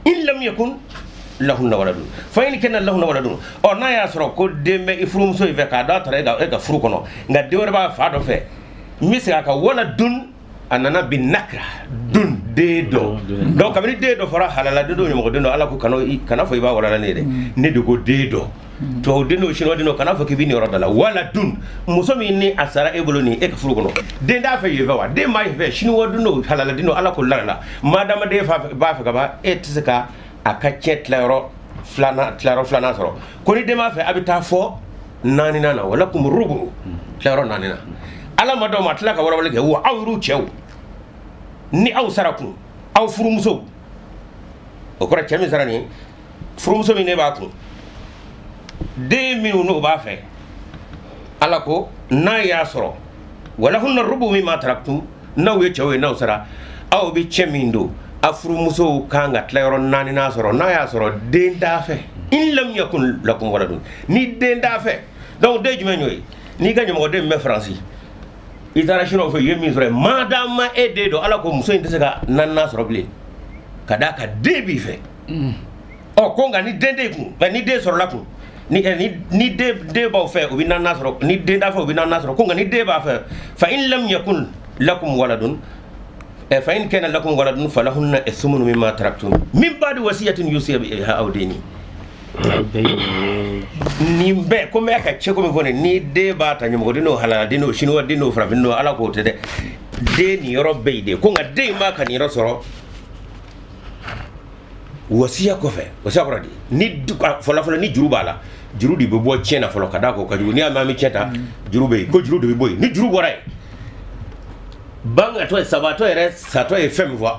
in lam yakun lahunna waladun fa in kana lahunna waladun o na ya soro ko dembe ifrum so ife ka da tare ga furu kono nga de wora ba fa do fe misa ka waladun anana bin nakra dun de do donc kamni de do fara halala de do nyimo de do ala ko kana fo iba wala ne de ne de go de do to de no shino de no kana fo ke bini rodala wala dun muso mi ni asara e boloni e ka furu kono de da fe yeva wa de mai fe shino wodu no halala de no ala ko lala madama de fa ba fa ba e tsaka aka chetlero flana soro koni de ma fe abita fo nani nana wala kum rubu tlero nani na ala ma do ma tlaka wala ge wa awru chew ni aw saraku aw furumuso o ko chami sarani furumuso mi ne ba ku de mi no ba fe ala ko na ya soro wala hunna rubu mimma taraktum naw ye chewe naw sara aw bi chemindo afurumuso kanga tlero nani na soro na ya soro de da fe in lam yakun lakum waladun ni de da fe donc de jume ñoy ni gañu mo de me français international fo yemi sore madame ede do ala ko muso inte saka nanna soro ble kada ka debi fe o ko nga ni dende ku ni de soro la ku ni de ba fe o bi nanna soro ni de da fe o bi nanna soro ko nga ni de ba fe fa in lam yakun lakum waladun fa in kana lakum waladun falahunna ithmun mimma taraktum min ba'di wasiyatin yusiya biha aw dini ni be ko me ka che ko me vone ni de ba ta nyum ko dino halala dino shinwa dino frafino ala ko te de ni yoro beide ko nga de ma kan yoro soro wasiya ko fe wasiya ko di ni fola ni juru bala juru di be bo chena folo kada ko kaju ni amami cheta juru be ko juru de boy ni juru boray banga to sabato ere sato e fem vo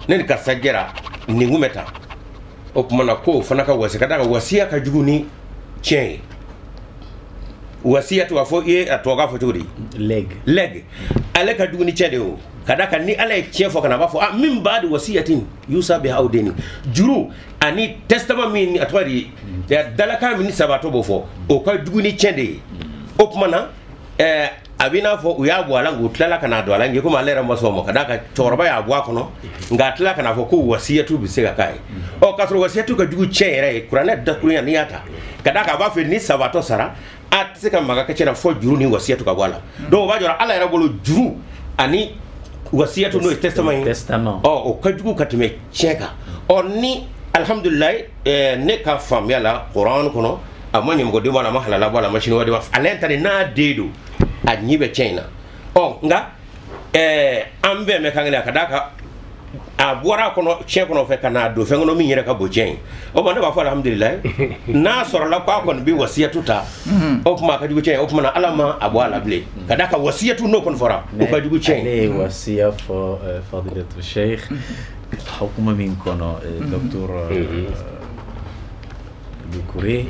ne ka sagera ni ngumeta o kuma ko fana ka wasi kada ka wasiya ka juguni chen wasiya to afo e atoga fo turi leg ale ka juguni chede o kada ka ni ale chen fo kana ba fo min ba'di wasiyatin yusa bi haudeni juru ani testament min atwari ya dalaka min sabato bo fo o ka juguni chede o kuma na abina fo uya bwala ngutlala kana do alange ko malera masomo kada ka chorba ya bwa kono ngatla kana fo ko wasiyatu bisega kai o kasro wasiyatu ka jugu chere kurana da kunya niata kada ka ba fe ni sabato sara atsika maga ka cena fo juru ni wasiyatu ka bwala do ba jora ala era bolo juru ani wasiyatu no testament o ka jugu katime cheka o ni alhamdulillah ne ka fam yala qur'an kono amanya mo de wala mahala la wala machine wadi wa alenta na dedo a nyibe china nga ambe me kangale kadaka a bora kono che kono fe kana do fe ngono mi nyere ka bo chen o ma ba fa alhamdulillah na soro la kwa kon bi wasiyatu ta o kuma ka digu chen o kuma na alama abwala ble kadaka wasiyatu no kon fora o ka digu chen le wasiya fo fadilatu sheikh hukuma min kono docteur Doucouré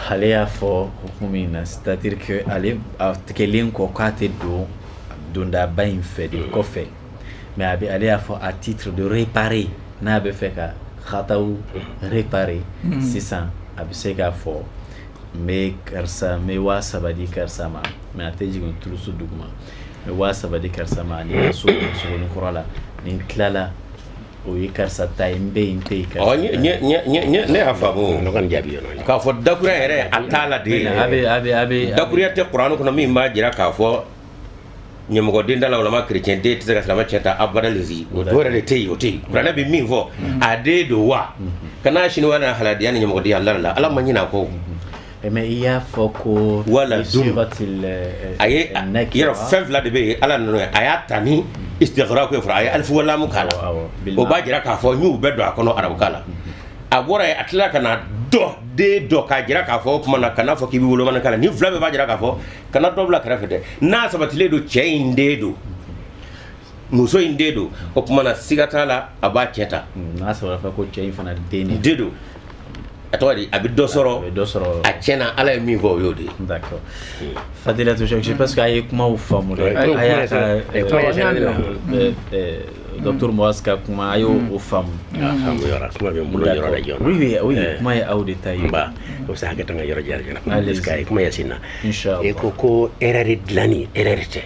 Halea fo hukumina, c'est-à-dire que aller quelqu'un kokate donda bain fait de kofe mais aller à fo à titre de réparer na be feka khataou réparer c'est ça abiseka fo me karsa me wasa badi karsa ma me ateji ngon tulusu dugma me wasa badi karsa ma ni so ni korala ni klala o yikarsa taimbe inte ka o ne afamu no kan jabi no ka fo dakura ere atala de abe dakura te qur'an ko no mi ma jira ka fo nyemo dinda la ulama chrétien de tsaka salama cheta abadalizi o dore le tei o tei qur'an bi mi fo ade do wa kana shini wana haladi yani nyemo di Allah la ala manyina ko mais il y a foko wala suratil aye yero fem la de be ala no ayatani istighra ko fra ay alf wala mukala o bajira ka fo nyu bedo akono arab kala agora ay atla kana do ka jira ka fo kuma na kana fo kibi wolo man kala ni vla be bajira ka fo kana do bla kara fete na sabatile do chainde do muso indedo o kuma na sigatala abacheta na sabata ko chain fana deni dedo atwadi abido soro a chena ala mi vo yodi d'accord fadila to je pense que ay kuma u formule aya docteur Moaska kuma ayo u fam yora kuma be mulo yora da jona oui kuma ya au détail ba ko sa ga tanga yora jar jona skay kuma yasina inshallah e ko erari dlani erarite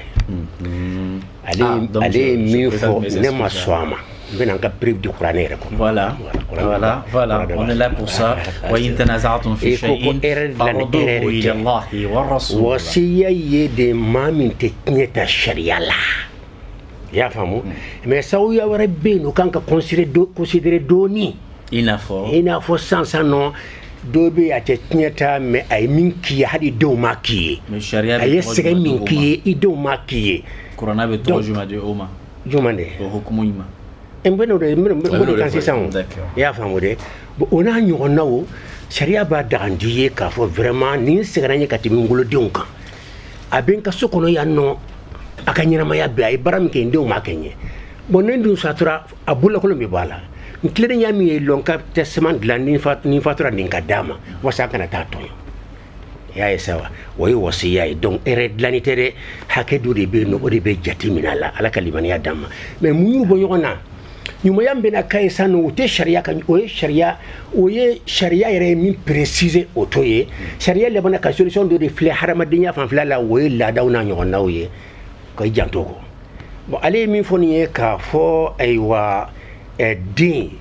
ale mi fo ne ma swama Voilà, on est là pour ça. وإن تنازعتم في شيء فردوه إلى الله والرسول. وصية يد ما من تكنية الشريعة لا. يا فهموا؟ mais سويا وربنا كان considérer doni. Il faut sans non. Dobe a teknyata me ay minki hadi do maki ay sege minki I do maki Corona be 3 jours de Oma jumande hukumu ima embeno de kan sisan ya famode on a nyonawo sharia ba dandiye ka fo vraiment ni segranye katimi ngolo denka aben ka sokono yanno akanyira maya be ay baram ke ndo makenye bonendu satura abulla ko be bala nkilere nyami lonka testament de la ni fatura ninka dama wasa kana tato ya esawa wayi wasiya donc ere de la ni tere hakedu de be no de be jati minala ala kalimani ya dama mais munyu bo yona nyuma yambe na kai sanu te sharia kan oye sharia ere min préciser otoye sharia le bona ka solution de reflet harama dinya fan flala wayi la dawna nyona oye ko jantoko bon ale min foniye ka fo aywa din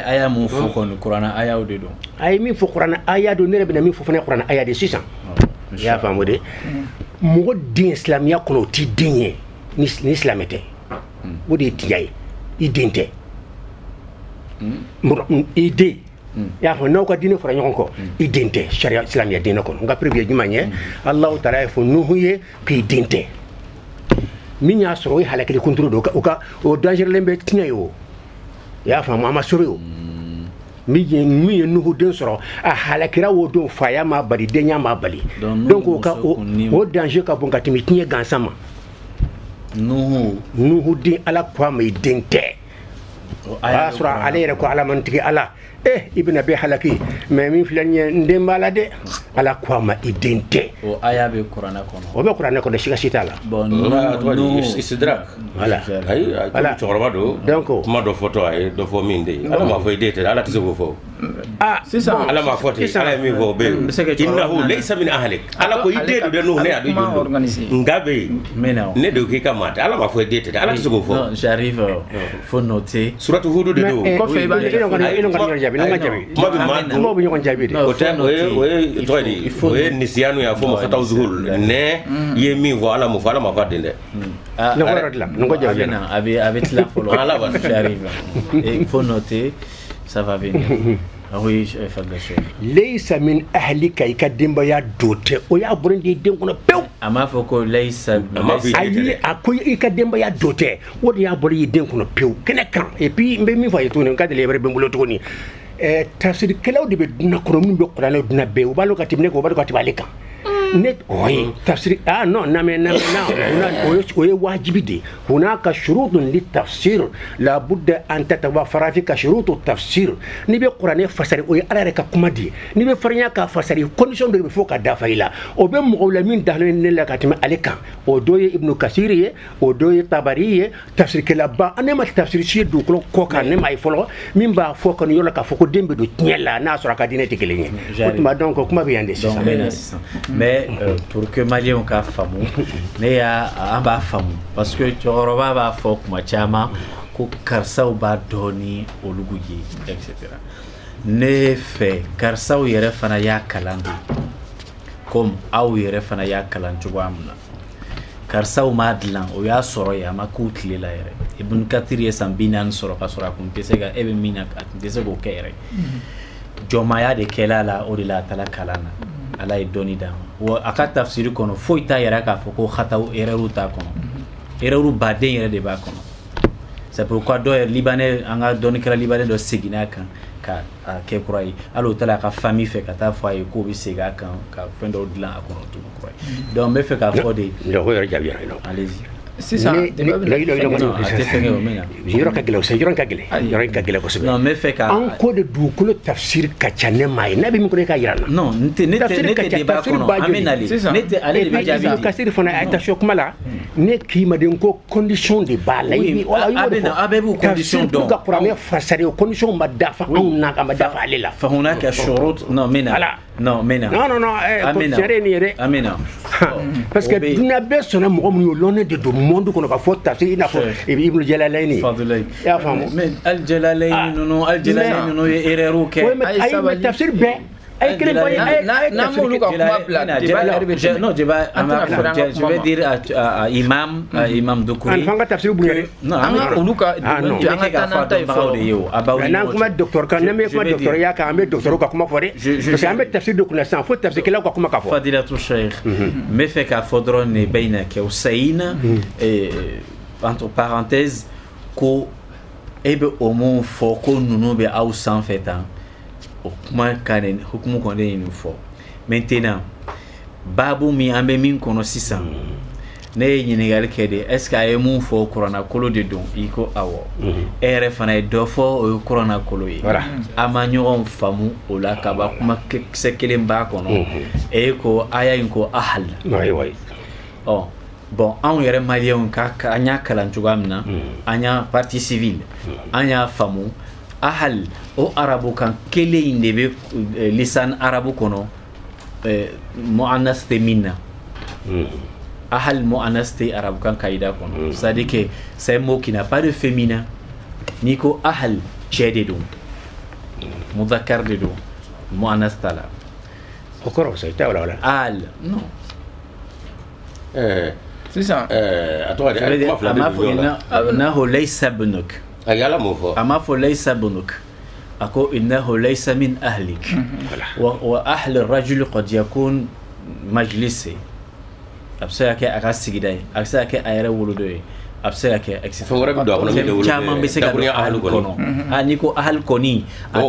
aya mun fo kon Qur'ana aya o de do ay min fo Qur'ana aya do ne be na min fo fone Qur'ana aya de 600 ya famu de mo din islamia kono ti dinye ni islamete wo de tiyai idinte ide ya fa no ko dine fo nyon ko idinte sharia islamia dine kono nga previer jumanye Allah ta'ala fo nuhuye ki idinte min ya soro halakali kunturu do o danger lembe tinyayo ya fa mama soro mi nuhu den soro a halakira wo do faya ma bali denya ma bali donc o danger ka bon katimi tinye gansama nuhu din ala kwa mai dinte a sura alayra ko ala mantiki ala ibn abi halaki mais min flanye ndembala de ala kwa ma idente o aya be Qur'ana kono o be Qur'ana ko de shiga sitala bon no istidrak voilà ay chorba do donc ma do photo ay do fo min de ala ma fo idete ala tiso fo c'est ça ala ma foti ala mi fo be innahu laysa min ahlik ala ko idete de no ne adu ngabe ne do ki kamata ala ma fo idete ala tiso fo non j'arrive faut noter suratu hudu de do ko fe ba mo bi ñon jabi de o tan o toydi fo nisianu ya fo mo khataw zuhul ne ye mi vo ala mo fala ma fadde de no ko rodla no ko jabi na avec la follow ala ba j'arrive et il faut noter ça va venir oui fadlashe laysa min ahlika ikadimba ya dote o ya burindi den kono pew ama fo ko laysa ayi akoy ikadimba ya dote wodi ya bori den kono pew kene kan et puis mbe mi fa yetone kadele bre be mbulo to ni tafsir kelaw de be dina kono min be qur'an dina be o balo katibne ko balo katibalika net oui tafsir non oye wajibi de hunaka shurutun litafsir la budda an tatawafara fi shurutu tafsir ni be qur'an fasari oye ala reka kuma di ni be farnya ka fasari condition de fo ka dafaila o be mu'lamin dahlin ne la katima alika o doye ibn kasir ye o doye tabari ye tafsir kala ba anema tafsir ci do ko ka ne may folo min ba fo kan yola ka fo ko dembe do tiela na sura ka dinete kelenye ma donc kuma be yande mais pour que malien ka famu ne ya amba famu parce que choroba ba fo kuma chama ko karsaw ba doni oluguye etc ne fait karsaw yere fana ya kalando comme aw yere fana ya kalancho amna karsaw madlan o ya soro ya makutli la yere ibn kathir ya sambinan soro ka soro kun pesega ebe minak at desego kere jomaya de kelala o de la tala kalana ala doni dama wa aka tafsiri kono fo ita yara ka fo ko khataw ereru ta kono ereru baden yere de ba kono c'est pourquoi do libanais anga doni kala libanais do sigina kan ka ke kurai alo tala ka famille fe ka ta fo ay ko bi siga kan ka fendo dilan akono to kurai donc me fe ka fo de le ho yara jabi no allez-y c'est ça non mais fait ka encore de du ko tafsir ka chane mai nabi mi ko ka yirana non nte débat kono amenali nete ale be jabi kasir fona ayta shok mala ne ki ma den ko condition de bala yi abebu condition donc ka pour me fasari condition ma dafa on na ka ma dafa alela fa hunaka shurut non mena Non, mais non. Non, Amina. Parce que dina bɛ sɔnna mɔgɔ minnu ye l'honneur de don monde kɔnɔ ka fɔ tafsir i n'a fɔ Ibn Jalalaini. Ya faamu. Mais Al Jalalaini ninnu ye erreur kɛ. Ayi mais tafsir bɛɛ ay kelen bani n'a m'olu ka kuma bila non je vais dire à imam Doukouri an ka tafsir bonya non an ka olu ka an ka taa de yo abaw n'an kuma docteur kan n'an kuma docteur ya kan an bɛ docteur ka kuma fɔ dɛ parce que an bɛ tafsir de kunna sisan fo tafsir kɛlaw ka kuma ka fɔ Fadilatou Cheikh n bɛ fɛ k'a fɔ dɔrɔn ne bɛyina kɛ Hussein entre parenthèses ko e bɛ o mun fɔ ko ninnu bɛ aw sanfɛ tan o kuma kanen hukumu kɔnɔ nin fɔ maintenant babu min an bɛ min kɔnɔ sisan ne ye ɲininkali kɛ de est ce que a ye mun fɔ kuranna kolo de don i ko awɔ e yɛrɛ fana ye dɔ fɔ o ye kuranna kolo ye a ma ɲɔgɔn faamu o la ka ba kuma kisɛ kelen b'a kɔnɔ e ko aya in ko ahal ɔ bon anw yɛrɛ maliyɛnw ka an y'a kalan cogoya min na an y'a partie civile an y'a faamu ahal o arabu kan kelen in de bɛ lisan arabu kɔnɔ mu'annas tɛ min na ahal mu'annas tɛ arabu kan kaida kɔnɔ c'est à dire que c'est un mot qui n'a pas de féminin ni ko ahal cɛ de don mudhakkar de don mu'annas t'a la o kɔrɔ sa i t'a wala al non sisan a tɔgɔ de kuma fila bɛ dugu la innahu laysa ibnuk a yala mun fɔ a ma fɔ laysa ibnuk a ko innahu laysa min ahlik wa ahli rajuli qad yakun majlisi a bɛ se ka kɛ a ka sigida ye a bɛ se ka kɛ a yɛrɛ wolodo ye a bɛ se ka kɛ fɛn wɛrɛ bɛ don a kɔnɔ min tɛ wolo caman bɛ se ka don ahal kɔnɔ n'i ko ahal kɔni a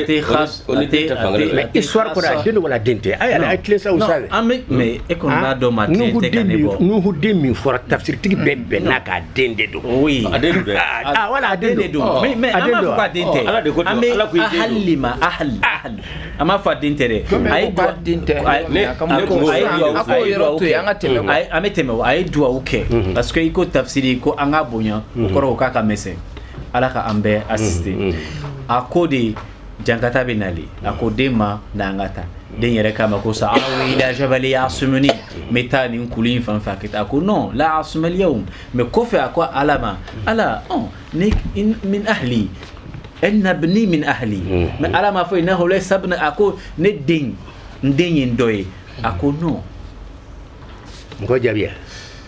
tɛ khas a tɛ mais histoire kɔnɔ a den wala den tɛ a yɛrɛ a tilen sa o sa an bɛ mais e kɔni b'a dɔn maa den tɛ ka ne bɔ nuhu den min fɔra tafsiritigi bɛɛ bɛnna k'a den de don oui a den don wala a den de don mais an m'a fɔ k'a den tɛ an bɛ ahal lima ahal an m'a fɔ a den tɛ dɛ a ye den tɛ a ko yɔrɔ to yen an ka tɛmɛ an bɛ tɛmɛ a ye duwawu kɛ parce que i ko tafsiri ko an ka bonya o kɔrɔ o k'a ka mɛsɛn ala ka an bɛɛ assiste a ko de jankata bɛ nali a ko den ma n'an ka taa den yɛrɛ kama ko sa awi ila jabali yasumuni n bɛ taa nin kulu in fan fɛ a kɛ a ko non la yasumali yawm mais kɔfɛ a ko ala ma ala ni min ahli inna ibni min ahli mais ala ma fɔ innahu laysa ibni a ko ne den n den ye n dɔ ye a ko non n ko jaabiya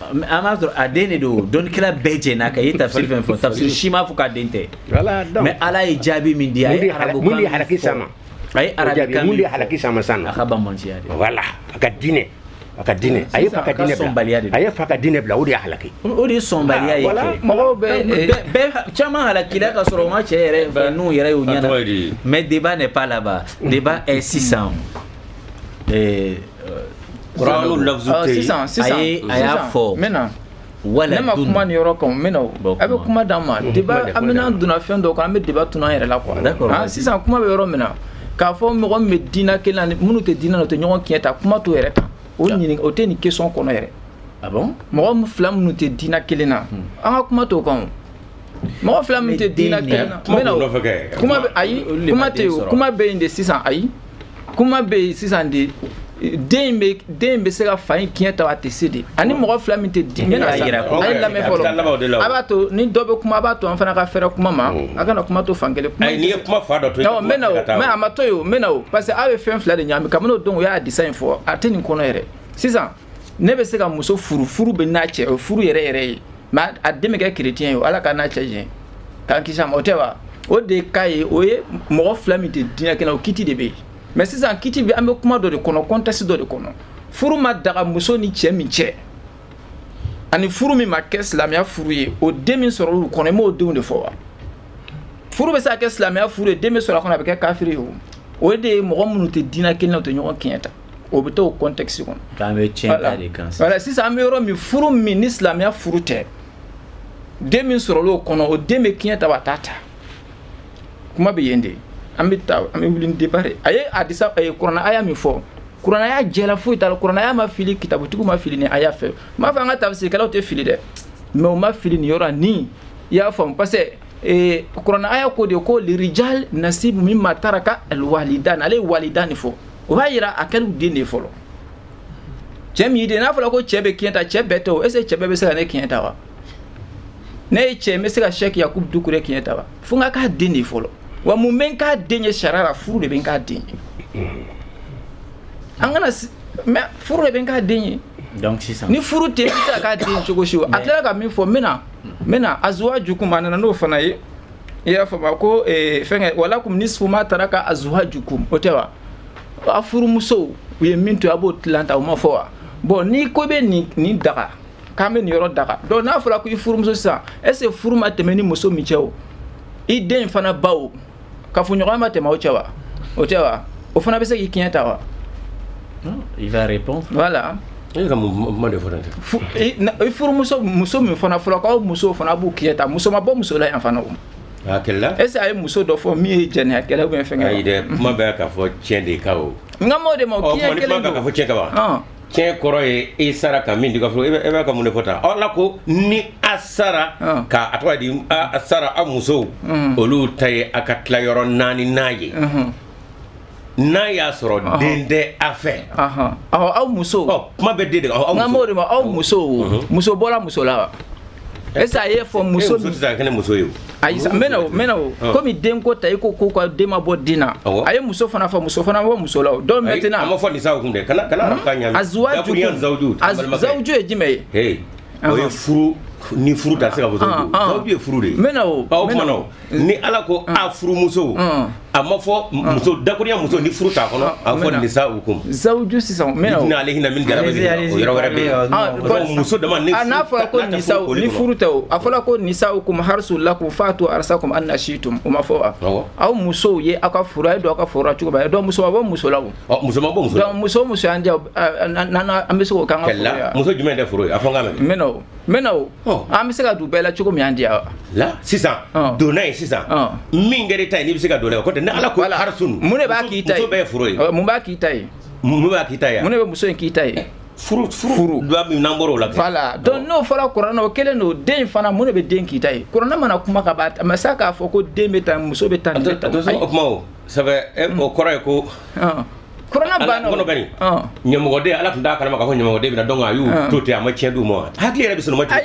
ama sɔrɔ a den de don dɔnnikɛla bɛɛ jɛn'a kan i ye tafsiri fɛn fɔ tafsiri si m'a fɔ k'a den tɛ mais ala ye jaabi min di a ye arabukan mun de halaki sama a ye arabukan mun de halaki sama san a ka banbɔnciya de voilà a ka diinɛ a ka diinɛ a ye fa ka diinɛ bila a ye fa ka diinɛ bila o de ye halaki o de ye sɔnbaliya ye kɛ mɔgɔw bɛɛ caman halakila ka sɔrɔ o ma cɛ yɛrɛ fɛ n'u yɛrɛ y'u ɲɛna mais débat n'est pas là-bas débat est sisan sisan a y'a fɔ ne ma kuma nin yɔrɔ kan n bɛna o a bɛ kuma d'an ma débat an bɛna donna fɛn dɔw kan an bɛ débat tunu an yɛrɛ la quoi sisan kuma bɛ yɔrɔ min na k'a fɔ mɔgɔ min bɛ diinɛ kelen na minnu tɛ diinɛ na o tɛ ɲɔgɔn tiɲɛ ta kuma t'o yɛrɛ ta o ɲini o tɛ nin question kɔnɔ yɛrɛ mɔgɔ fila minnu tɛ diinɛ kelen na an ka kuma t'o kan mɔgɔ fila minnu tɛ diinɛ kelen na n bɛna o kuma bɛ ayi kuma tɛ yen kuma bɛ yen de sisan ayi kuma bɛ yen sisan de den bɛ se ka fa in tiɲɛ ta a tɛ se de ani mɔgɔ fila min tɛ diinɛ na sa a ye lamɛn fɔlɔ a b'a to ni dɔ bɛ kuma a b'a to an fana ka fɛɛrɛ kuma ma a kana kuma to fan kelen kuma n'i ye kuma fa dɔ to yen n bɛna o mais a ma to yen o n bɛna o parce que a bɛ fɛn fila de ɲagami kabini o don o y'a disa in fɔ a tɛ nin kɔnɔ yɛrɛ sisan ne bɛ se ka muso furu furu bɛ n'a cɛ o furu yɛrɛ yɛrɛ ye mais a den bɛ kɛ chrétien ye o ala ka n'a cɛ jɛn k'an kisi a ma o tɛ wa o de ka ye o ye mɔgɔ fila min tɛ diinɛ kelen na o kiti de bɛ yen mais sisan kiti bɛ an bɛ kuma dɔ de kɔnɔ contexte dɔ de kɔnɔ furu ma daga muso ni cɛ min cɛ ani furu min ma kɛ silamɛya furu ye o den min sɔrɔ olu kɔnɔ i m'o denw de fɔ wa furu bɛ se ka kɛ silamɛya furu ye den bɛ sɔrɔ a kɔnɔ a bɛ kɛ kafiri ye o de ye mɔgɔ minnu tɛ diinɛ kelen na o tɛ ɲɔgɔn tiɲɛ ta o bɛ taa o contexte kɔnɔ k'an bɛ tiɲɛ ta de kan voilà sisan an bɛ yɔrɔ min furu min ni silamɛya furu tɛ den min sɔrɔ olu kɔnɔ o den bɛ tiɲɛ ta wa t'a ta kuma bɛ yen de an bɛ taa an bɛ wuli ni débat ye a ye hadisa kuranɛ aya min fɔ kuranɛ aya jɛla foyi t'a la kuranɛ aya ma fili kitabutigiw ma fili ni aya fɛ n m'a fɔ an ka tafsirikɛlaw tɛ fili dɛ mais u ma fili nin yɔrɔ ni i y'a faamu parce que kuranɛ aya ko de ko lirijal nasibu mimma taraka alwalidan ale ye walidan de fɔ o b'a yira a kɛra den de fɔlɔ cɛ min den n'a fɔra ko cɛ bɛ kiyɛta cɛ bɛɛ tɛ o est ce que cɛ bɛɛ bɛ se ka ne kiyɛta wa ne ye cɛ n bɛ se ka Cheikh Yakubu Dukure kiyɛta wa fo n ka k'a den de fɔlɔ wa mun bɛ n k'a den ye sariya la furu de bɛ n k'a den ye an kana mais furu de bɛ n k'a den ye donc sisan ni furu tɛ i bɛ se ka k'a den cogo si o a tilala ka min fɔ n bɛna azwajukum a nana n'o fana ye i y'a faamu ko fɛnkɛ walakum nisfu ma taraka azwajukum o tɛ wa a furumusow u ye min to a b'o tilan ta o ma fɔ wa bon ni ko bɛ nin daga k'an bɛ nin yɔrɔ daga donc n'a fɔra ko i furumuso sisan est ce que furu ma tɛmɛ ni muso min cɛ o i den fana ba o kafoɲɔgɔnya ma tɛmɛ o cɛ wa o tɛ wa o fana bɛ se k'i kiyɛn ta wa il va répondre voilà e ka mun de fɔra ten i furumuso muso min fana fɔra k'aw musow fana b'u kiyɛn ta muso ma bɔ muso la yan fana o hakilila est ce que a ye muso dɔ fɔ min ye jɛnɛya kɛlɛ ou bien fɛnkɛ ayi dɛ kuma bɛ ka fɔ tiɲɛ de ka o n ka m'o de ma o kiyɛn kelen don ka fɔ tiɲɛ ka ban tiɲɛ kɔrɔ ye i sara ka min di ka fɔ e bɛ ka mun de fɔ tan ala ko ni a sara ka a tɔgɔ di a sara a musow olu ta ye a ka tila yɔrɔ 4 n'a ye n'a y'a sɔrɔ den tɛ a fɛ aw musow kuma bɛ den de kan n ka m'o de ma aw musow muso bɔra muso la wa est ce que a ye fɔ muso tɛ se ka kɛ ne muso ye o ayi sa n bɛna o komi den ko ta i ko k'u ka den ma bɔ den na a ye muso fana fɔ muso fana bɔ muso la o donc maintenant a ma fɔ nisa kun dɛ kana ka ɲami zawuju ye jumɛn ye o ye furu ni furu ta se ka fɔ zawuju ye furu de ye n bɛna o kuma na ni ala ko a furumusow a ma fɔ muso dakuriya muso ni furu t'a kɔnɔ a fɔ nisa hukum zawuju sisan n bɛna o ale hinɛ min jara bɛ o yɔrɔ wɛrɛ bɛ yen muso dama ni n'a fɔra ko nisa ni furu tɛ o a fɔra ko nisa hukum harisu lakum fatu arsakum an nashitum o ma fɔ wa aw musow ye aw ka furu a ye don aw ka furu cogo bɛɛ donc muso ma bɔ muso la o muso ma bɔ muso la donc muso y'an diya an bɛ se k'o k'an ka furu ya muso jumɛn tɛ furu ye a fɔ n k'a mɛn n bɛna o an bɛ se ka don bɛɛ la cogo min y'an diya la sisan donna ye sisan min kɛra i ta ye n'i bɛ se ka don la o kɔntɛ ni ala ko harisun mun de b'a k'i ta ye muso bɛɛ ye furu ye mun b'a k'i ta ye mun b'a k'i ta ye mun de bɛ muso in k'i ta ye furu dua min n'an bɔra o la voilà donc n'o fɔra kuranna o kelen don den fana mun de bɛ den k'i ta ye kuranna mana kuma ka ban a ma se k'a fɔ ko den bɛ tan muso bɛ tan nin bɛ tan o kuma o sabu o kɔrɔ ye ko kuranna banna kɔnɔ bɛni ɲɛmɔgɔden ala tun t'a kalama k'a fɔ ɲɛmɔgɔden bɛ na donc a y'u to ten a ma tiɲɛ d'u ma hakili yɛrɛ bɛ sɔrɔ ma ten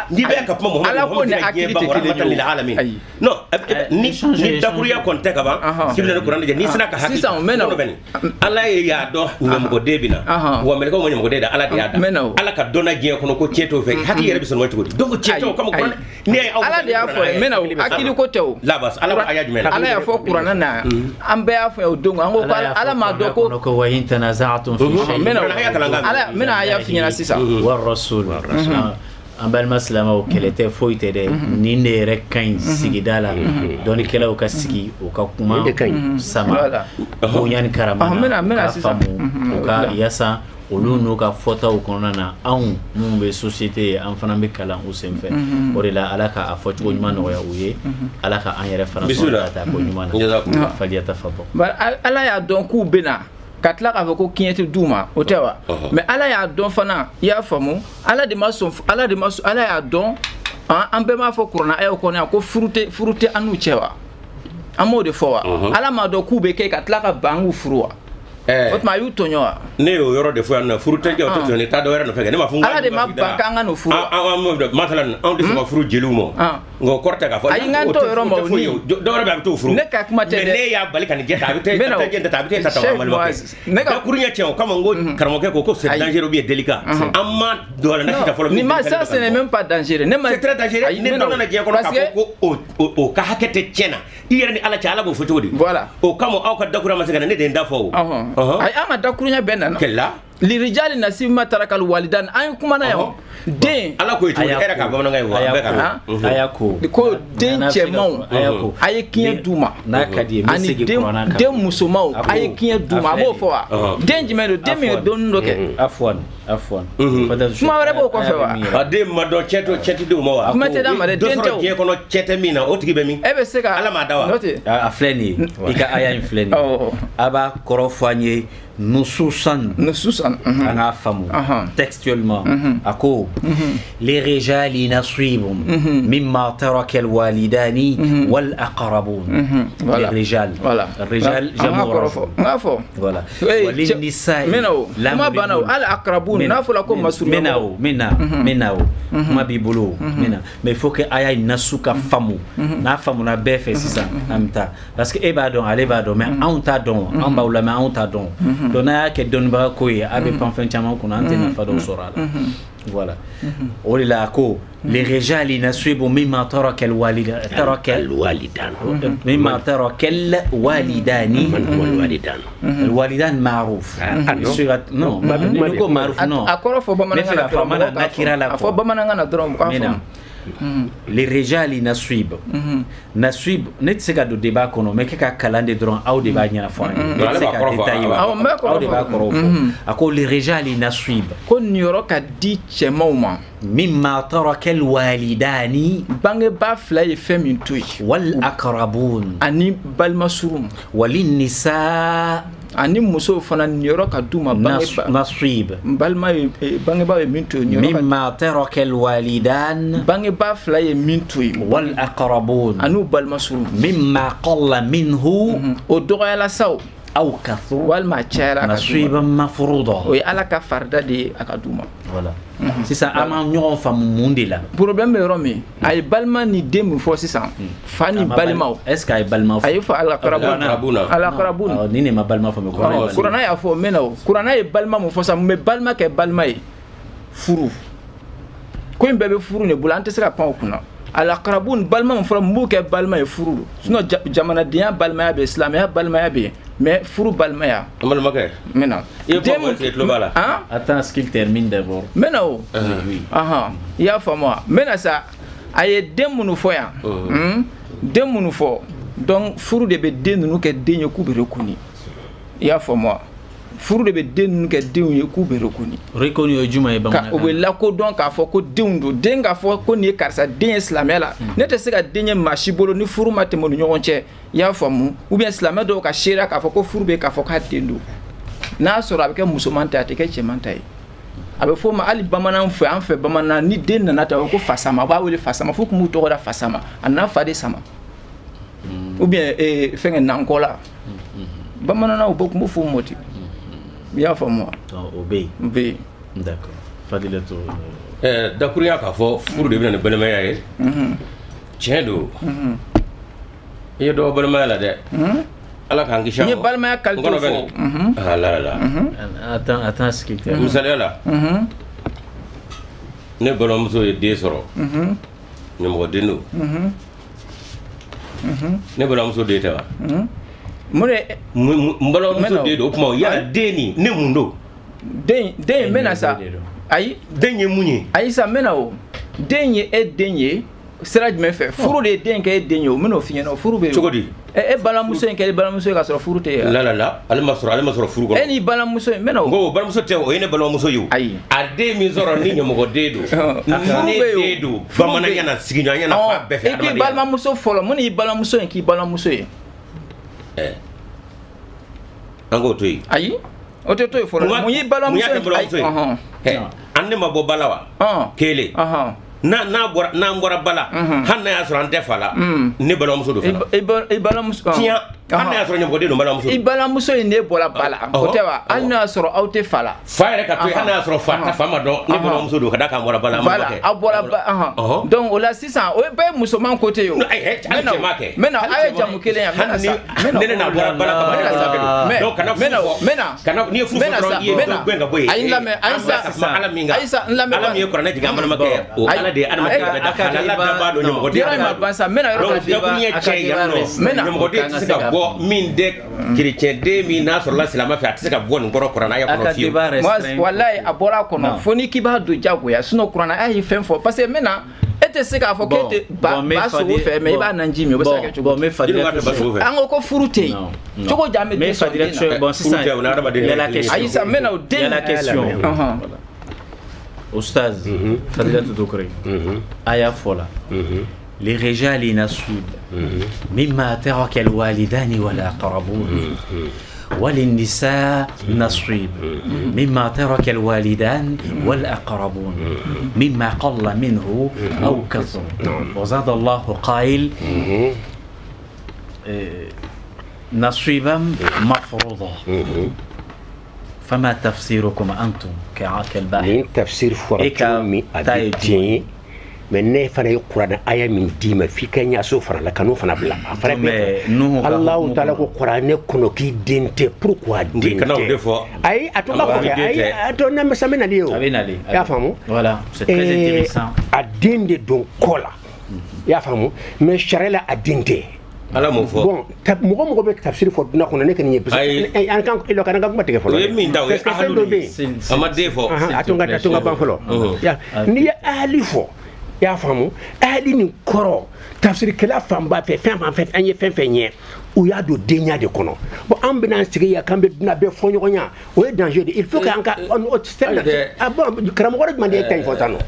n'i bɛ ka kuma Muhamadu tɛna diɲɛ ban warahmatan lil alamin non ni dakuriya kɔni tɛ ka ban k'i bɛna ni kuranɛ lajɛ n'i sera ka hakili kɔnɔ bɛni ala ye y'a dɔn ɲɛmɔgɔden bɛ na wa mɛlɛkɛw ma ɲɛmɔgɔden da ala de y'a da ala ka dɔnna diɲɛ kɔnɔ ko tiɲɛ t'o fɛ hakili yɛrɛ bɛ sɔrɔ ma cogo di donc tiɲɛ tɛ o kama kuranɛ ne ye aw ala de y'a fɔ n bɛna o hakili ko tɛ o labas ala aya jumɛn ala y'a fɔ kuranɛ na an bɛɛ y'a fɔ o don an ko ala m'a dɔn ko wa in tanaza'tum fi shay'in mina aya fi ɲɛna sisan wa rasul an balima silamɛw kɛlɛ tɛ foyi tɛ dɛ nin de yɛrɛ ka ɲi sigida la dɔnnikɛlaw ka sigi u ka kuma sama bonya ni karama na ka faamu u ka yasa olu n'u ka fɔtaw kɔnɔna na anw minnu bɛ société ye an fana bɛ kalan u senfɛ o de la ala ka a fɔcogo ɲuman nɔgɔya u ye ala ka an yɛrɛ fana sɔrɔ ka taa ko ɲuman na faliyata fa bɔ ala y'a dɔn k'u bɛ na ka tila k'a fɔ ko kiɲɛ tɛ d'u ma o tɛ wa mais ala y'a dɔn fana i y'a faamu ala y'a dɔn an bɛɛ m'a fɔ kuranna ayaw kɔnɔ yan ko furu tɛ an n'u cɛ wa an m'o de fɔ wa ala m'a dɔn k'u bɛ kɛ ka tila ka ban k'u furu wa o tuma a y'u tɔɲɔ wa ne y'o yɔrɔ de fɔ yan nɔ furu tɛ jɛ o tɛ tɔɲɔ t'a dɔ wɛrɛ nɔfɛ kɛ ne m'a fɔ ala de ma ban k'an ka n'o furu masalan anw tɛ sɔn ka furu jeliw ma nka o kɔrɔ tɛ k'a fɔ ayi n ka n t'o yɔrɔ ma o ni dɔwɛrɛ bɛ a bɛ t'o furu ne ka kuma tɛ dɛ mais ne y'a bali ka nin jɛ ta a bɛ taa jɛ ta a bɛ taa ta balimakɛ dakuruɲɛ tiɲɛ o kama n ko karamɔgɔkɛ ko c'est dangereux ou bien délicat an ma don a la n'a fɔlɔ nin ma ça ce n'est même pas dangereux c'est très dangereux ne dɔ nana diɲɛ kɔnɔ k'a fɔ ko o ka hakɛ tɛ tiɲɛ na i yɛrɛ ni ala cɛ ala b'o fɔ cogo di voilà o kama aw ka dakura ma se ka na ne de ye n da fɔ o ayi an ka dakuruɲɛ bɛɛ nana kɛlɛ lirijali nasibi ma tarakal walidan an ye kumana yan den ala ko cogo era ka bamanankan ye wa bɛɛ ka aya ko den cɛmanw a ye kiɲɛ d'u ma ani den musomanw a ye kiɲɛ d'u ma a b'o fɔ wa den jumɛn don den min ye dɔɔnin dɔ kɛ afwan kuma wɛrɛ b'o kɔfɛ wa a den ma dɔn cɛ tɛ denw ma wa kuma tɛ d'a ma dɛ den tɛ o diɲɛ kɔnɔ cɛ tɛ min na o tigi bɛ min e bɛ se ka ala m'a da wa a filɛ nin ye i ka aya in filɛ nin ye a b'a kɔrɔ fɔ an ye nususan an k'a faamu textuellement a ko للرجال نصيب مما ترك الوالدان والأقربون للرجال الرجال جمع رجل وللنساء ما بنوا الأقربون نافو لكم مسؤول منو ما بيبلو منا mais il faut que aya nasuka famu na famu na befe sisa amta parce que ebadon ale badon mais on ta don on ba ulama on ta don dona ke don ba ko ya abe panfen chama ko na antena fa do sorala voilà ولله أكو للرجال نصيب مما ترك الوالدان مما ترك الوالدان من هو الوالدان الوالدان معروف non معروف non أكو فو بمنا درام للرجال نصيب نصيب نتسكا دو ديبا كونو مكا كالاندي درون او ديبا نيا فوان نتسكا ديتايوا او ديبا كروفو اكو للرجال نصيب كون يوروكا دي تشموما مما ترك الوالدان بانغ بافلا يفهم توي والاقربون اني بالمسروم وللنساء ani muso fana nyoro ka duma nasib balma bange ba mintu nyoro mimma taraka alwalidan bange ba fla ye mintu wal aqrabun anu balma suru mimma qalla minhu o doya la saw aw kathur wal ma chara nasiban mafruda o ala ka farda de akaduma voilà c'est ça ama ñoo fam mundi la problème be romi ay balma ni dem fo c'est ça fani balma est-ce que ay balma ay fa al aqrabun ni ne ma balma fo me ko kurana ya fo menaw kurana e balma mo fo ça me balma ke balma e furu ko imbe be furu ne bulante sera pa okuna al aqrabun balma mo fo mo ke balma e furu sino jamana diya balma ya be islamia balma ya be mais furu balmaya amal makay maintenant attends ce qu'il termine d'abord maintenant oui ya fama maintenant ça aye demunu foya demunu fo donc furu de be denunu ke denye ku be rekuni ya fama furu de be denunu ke denye ku be rekuni rekoni o juma e bamana o be la ko donc a fo ko deundo denga fo ko ni karsa den islamia la nete se ga denye machi bolo ni furu matemo nyonche ya famu ou bien islamia do ka shira ka fo ko furu be ka fo ka dendo na so ra be ke musulman ta te ke chemanta yi abe fo ma ali bamana fo an fe bamana ni den na ta ko fasama ba wele fasama fo ko mu to da fasama anna fa de sama ou bien fenga nankola bamana na o boku mo fo moti ya famu obey d'accord fadilato dakuriya ka fo furu de bina ne balmaya ye tiendo ye do balmaya la de ala kan gisha ni balmaya kalto fo la attends ce qu'il termine musala ne balom so ye de soro ne mo denu ne balom so de tawa mure mbalo muso de do kuma ya deni ne mundo den mena sa ayi denye munye ayi sa mena o denye e denye sera jumɛn fɛ furu de den kɛ den ye o men'o f'i ɲɛna furu bɛ cogo di balimamuso in kɛra balimamuso ye k'a sɔrɔ furu tɛ yen la ale ma sɔrɔ furu kɔnɔ e ni balimamuso in mena o ngo balimamuso tɛ o ye ne balimamuso ye ayi a den min sɔrɔ ni ɲɛmɔgɔ den don furu bɛ den don bamananya na sigiɲɔgɔnya na fa bɛɛ fɛ e k'i balimamuso fɔlɔ mun y'i balimamuso in k'i balimamuso ye an k'o to yen ayi o tɛ to yen fɔlɔ mun y'i balimamuso ye an ne ma bɔ bala wa kelen n'an bɔra bala hali n'a y'a sɔrɔ an tɛ fa la ne balimamuso don fana i balimamuso tiɲɛ hali n'a y'a sɔrɔ ɲɛmɔgɔ den don balimamuso i balimamuso in ne bɔra bala o tɛ wa hali n'a y'a sɔrɔ aw tɛ fa la fa yɛrɛ ka to yen hali n'a y'a sɔrɔ fa ma dɔn ne balimamuso don ka da k'an bɔra bala aw bɔra donc o la sisan o bɛɛ ye musoman côté ye o hali cɛ m'a kɛ mɛ na aw ye jamu kelen yan hali ni ne n'a bɔra bala kama ne ka sa kɛ donc kana furu n'i ye furu dɔrɔn i ye dɔ gɛn ka bɔ yen ayi n lamɛn Ayisa n lamɛn ala min ye kuranɛ jigin an balimakɛ ye o ala de ye adamaden bɛɛ da ala da b'a dɔn ɲɛmɔgɔ den yɔrɔ ma ban sa n bɛna yɔrɔ donc dakun ye cɛ ye yan nɔ ɲɛmɔgɔ den tɛ se ka bɔ min de chrétien den min n'a sɔrɔla silamɛ fɛ a tɛ se ka bɔ nin kɔrɔ kuranɛ kɔnɔ fiyewu walayi a bɔra a kɔnɔ fo ni k'i b'a don jagoya sinon kuranɛ a ye fɛn fɔ parce que maintenant e tɛ se k'a fɔ k'e tɛ ba sogo fɛ mais i b'a naji min o bɛ se ka kɛ cogo di an ko ko furu tɛ yen cogo di an bɛ den sɔrɔ den na bon sisan Ayisa n bɛna o den la question Oustaz Fadilatou Doucouré aya fola للرجال نصيب مما ترك الوالدان والأقربون وللنساء نصيب مما ترك الوالدان والأقربون مما قل منه أو كثر. وزاد الله قائل نصيبا مفروضا. فما تفسيركم أنتم كالباحث؟ من تفسير فرقومي أبيتين من نفر القرآن آية من ديما في كنيا سوفر لكنو فنا بلا الله تعالى القرآن كنو كي دينتي pourquoi دينتي أي أتوقع أي أتونا مسامنا ليو يا فهمو voilà c'est très intéressant أدينتي دون كولا يا فهمو mais شريلا أدينتي ala mo fo bon mo be tafsir fo duna kono nek ni ay an kan ilo kan ngam batike fo min daw ahlu amade fo atunga ban fo ya ni ahli fo ya famu ahli ni koro tafsir kala famba fe anye fe ou ya do denya de kono bon ambina sigi ya kambe duna be fo nyonya o e danger de il faut que anka on stella ah bon kram ko rek mande tay fo tano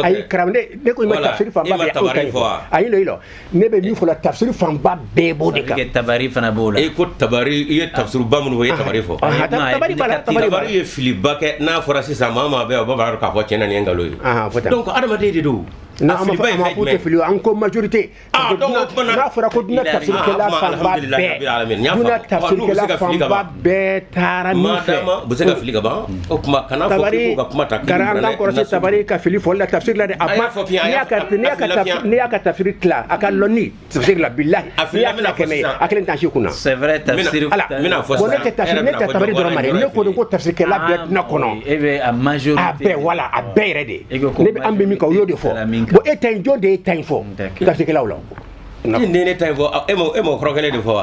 ay kram de ko ma tafsir famba be o tay fo ay lo ne be mi fo la tafsir famba be bo de ka tabari fana bola e ko tabari ye tafsir ba mun ye tabari fo tabari ye filiba ke na fora sisa mama be o ba ka fo chena ni ngalo donc adama de do na ama puto filio anko majorité na fora ko duna tafsir ke la famba duna tafsir ke la famba be tara mi fe bu se ka fili ga ba o kuma kana fo ko kuma ta garanga ko se tabari ka fili fo la tafsir la de amma ni aka tafsir kla aka loni tafsir la billahi ya keme aklen tan shikuna c'est vrai tafsir mina fo ça ne tabari do mari ne ko tafsir ke la be na kono e be a majorité be voilà a be rede ne be ambe mi ka yo de fo bo etan jonde etan fo tafsir ke la wala ne tay fo emo krokele de fo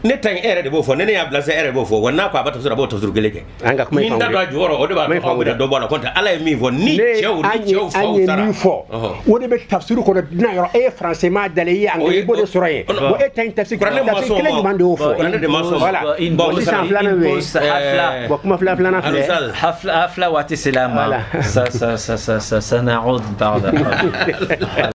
ne tan ere de bo fo ne ya blase ere bo fo wonna ko abata sura bo tafsir geleke min da do joro o de ba ko de do bona konta ala mi fo ni chew fo sara ni fo o de be tafsir ko dina yoro e français ma dale yi anglais bo de suraye bo e tan tafsir kele di mande o fo voilà bon ça flana we bo kuma flana hafla wa tislama ça نعود بعد